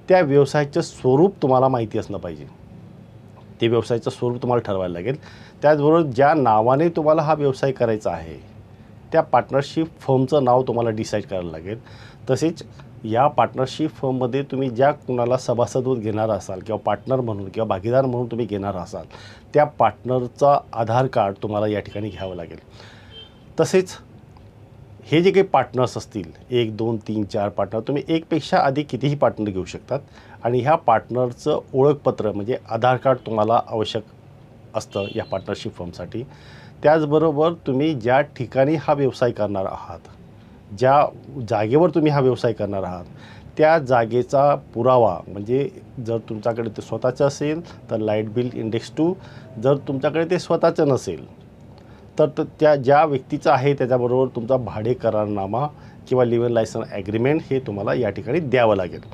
त्या व्यवसायाचं स्वरूप तुम्हाला माहिती असलं पाहिजे. ते व्यवसायाचं स्वरूप तुम्हाला ठरवायला लागेल. त्याचबरोबर ज्या नावाने तुम्हाला हा व्यवसाय करायचा आहे त्या पार्टनरशिप फर्मचं नाव तुम्हाला डिसाईड करायला लागेल. तसेच या पार्टनरशिप फर्ममध्ये तुम्ही ज्या कुणाला सभासदत्व घेणार असाल किंवा पार्टनर म्हणून किंवा भागीदार म्हणून तुम्ही घेणार असाल त्या पार्टनरचा आधार कार्ड तुम्हाला या ठिकाणी घ्यावं लागेल. तसेच हे जे काही पार्टनर्स असतील 1 2 3 4 पार्टनर, तुम्ही एकपेक्षा अधिक कितीही पार्टनर घेऊ शकतात आणि ह्या पार्टनरचं ओळखपत्र म्हणजे आधार कार्ड तुम्हाला आवश्यक असतं या पार्टनरशिप फर्मसाठी. त्याचबरोबर तुम्ही ज्या ठिकाणी हा व्यवसाय करणार आहात, ज्या जागेवर तुम्ही हा व्यवसाय करणार आहात त्या जागेचा पुरावा म्हणजे जर तुमच्याकडे ते स्वतःचं असेल तर लाईट बिल इंडेक्स 2, जर तुमच्याकडे ते स्वतःचं नसेल तर त्या ज्या व्यक्तीचं आहे त्याच्याबरोबर तुमचा भाडे करारनामा किंवा लिव्ह इन लायसन ॲग्रीमेंट हे तुम्हाला या ठिकाणी द्यावं लागेल.